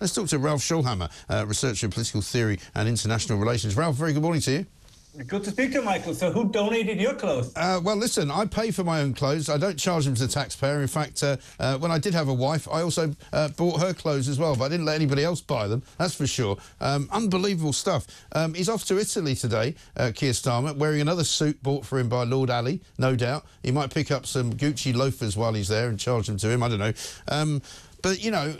Let's talk to Ralph Schoellhammer, researcher in political theory and international relations. Ralph, very good morning to you. Good to speak to you, Michael. So who donated your clothes? Well, listen, I pay for my own clothes. I don't charge them to the taxpayer. In fact, when I did have a wife, I also bought her clothes as well, but I didn't let anybody else buy them, that's for sure. Unbelievable stuff. He's off to Italy today, Keir Starmer, wearing another suit bought for him by Lord Ali, no doubt. He might pick up some Gucci loafers while he's there and charge them to him, I don't know. But, you know,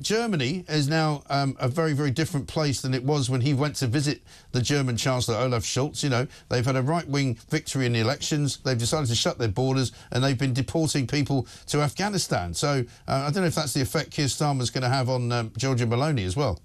Germany is now a very, very different place than it was when he went to visit the German Chancellor Olaf Scholz. You know, they've had a right-wing victory in the elections. They've decided to shut their borders and they've been deporting people to Afghanistan. So I don't know if that's the effect Keir Starmer's going to have on Giorgia Meloni as well.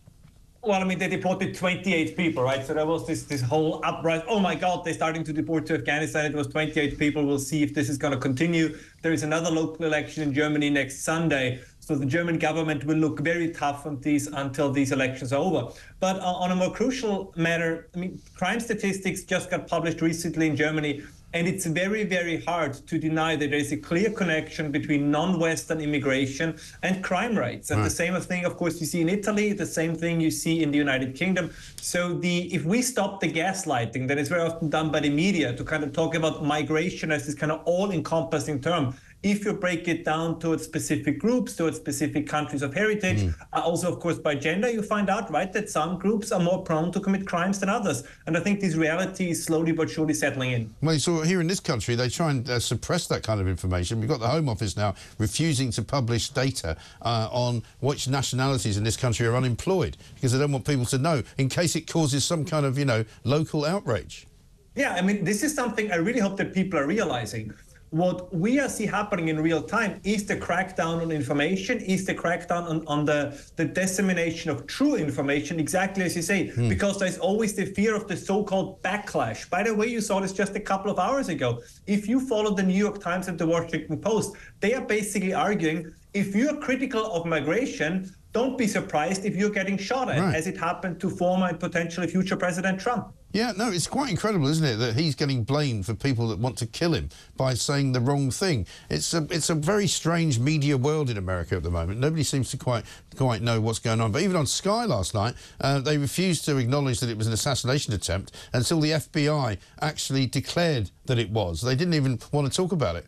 Well, I mean, they deported 28 people, right? So there was this whole uprising. Oh, my God, they're starting to deport to Afghanistan. It was 28 people. We'll see if this is going to continue. There is another local election in Germany next Sunday. So the German government will look very tough on these until these elections are over. But on a more crucial matter, I mean, crime statistics just got published recently in Germany. And it's very, very hard to deny that there is a clear connection between non-Western immigration and crime rates. And the same thing, of course, you see in Italy, the same thing you see in the United Kingdom. So if we stop the gaslighting that is very often done by the media to kind of talk about migration as this kind of all-encompassing term, if you break it down towards specific groups, towards specific countries of heritage, also, of course, by gender, you find out, right, that some groups are more prone to commit crimes than others. And I think this reality is slowly but surely settling in. Well, so here in this country, they try and suppress that kind of information. We've got the Home Office now refusing to publish data on which nationalities in this country are unemployed because they don't want people to know in case it causes some kind of, you know, local outrage. Yeah, I mean, this is something I really hope that people are realizing. What we see happening in real time is the crackdown on information, is the crackdown on the dissemination of true information, exactly as you say, because there's always the fear of the so-called backlash. By the way, you saw this just a couple of hours ago. If you follow the New York Times and the Washington Post, they are basically arguing if you're critical of migration, don't be surprised if you're getting shot at, as it happened to former and potentially future President Trump. Yeah, no, it's quite incredible, isn't it, that he's getting blamed for people that want to kill him by saying the wrong thing. It's a very strange media world in America at the moment. Nobody seems to quite know what's going on. But even on Sky last night, they refused to acknowledge that it was an assassination attempt until the FBI actually declared that it was. They didn't even want to talk about it.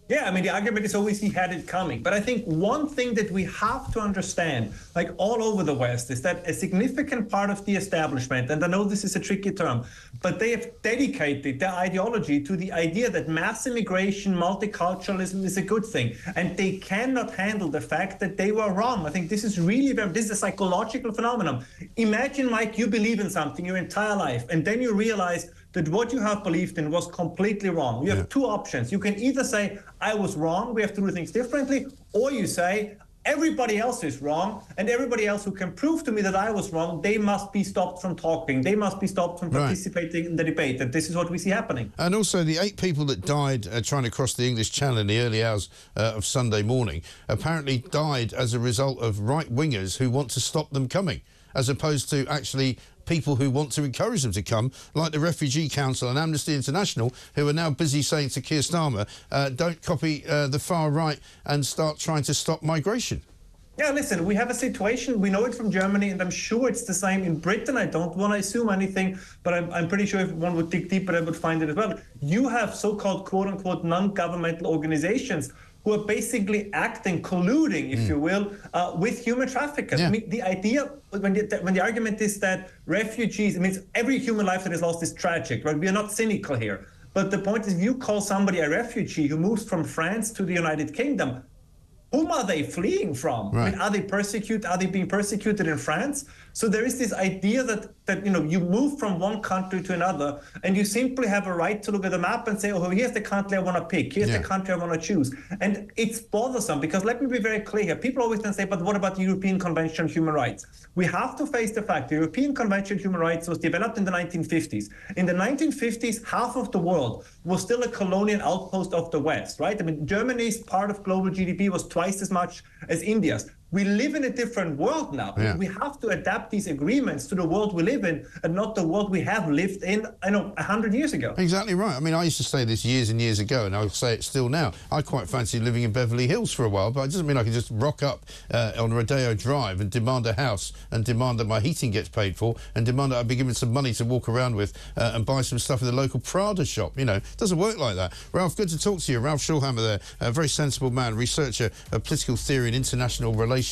Yeah, I mean, the argument is always he had it coming. But I think one thing that we have to understand, like all over the West, is that a significant part of the establishment, and I know this is a tricky term, but they have dedicated their ideology to the idea that mass immigration, multiculturalism is a good thing. And they cannot handle the fact that they were wrong. I think this is really, this is a psychological phenomenon. Imagine, Mike, you believe in something your entire life, and then you realize that what you have believed in was completely wrong. You have two options. You can either say, I was wrong, we have to do things differently, or you say, everybody else is wrong, and everybody else who can prove to me that I was wrong, they must be stopped from talking. They must be stopped from participating in the debate. And this is what we see happening. And also the 8 people that died trying to cross the English Channel in the early hours of Sunday morning apparently died as a result of right-wingers who want to stop them coming, as opposed to actually people who want to encourage them to come, like the Refugee Council and Amnesty International, who are now busy saying to Keir Starmer, don't copy the far right and start trying to stop migration. Yeah, listen, we have a situation, we know it from Germany, and I'm sure it's the same in Britain. I don't want to assume anything, but I'm pretty sure if one would dig deeper, they would find it as well. You have so-called, quote-unquote, non-governmental organizations who are basically acting, colluding, if you will, with human traffickers. I mean, the idea, when the argument is that refugees, it means every human life that is lost is tragic, right? We are not cynical here. But the point is, if you call somebody a refugee who moves from France to the United Kingdom, whom are they fleeing from? I mean, are they persecuted? Are they being persecuted in France? So there is this idea that you know, you move from one country to another, and you simply have a right to look at the map and say, oh, here's the country I want to pick. Here's the country I want to choose. And it's bothersome because let me be very clear here. People always then say, but what about the European Convention on Human Rights? We have to face the fact the European Convention on Human Rights was developed in the 1950s. In the 1950s, half of the world was still a colonial outpost of the West, right? I mean, Germany's part of global GDP was twice as much as India's. We live in a different world now. Yeah. We have to adapt these agreements to the world we live in and not the world we have lived in, 100 years ago. Exactly right. I mean, I used to say this years and years ago, and I'll say it still now. I quite fancy living in Beverly Hills for a while, but it doesn't mean I can just rock up on Rodeo Drive and demand a house and demand that my heating gets paid for and demand that I be given some money to walk around with and buy some stuff in the local Prada shop. You know, it doesn't work like that. Ralph, good to talk to you. Ralph Schoellhammer there, a very sensible man, researcher of political theory and international relations.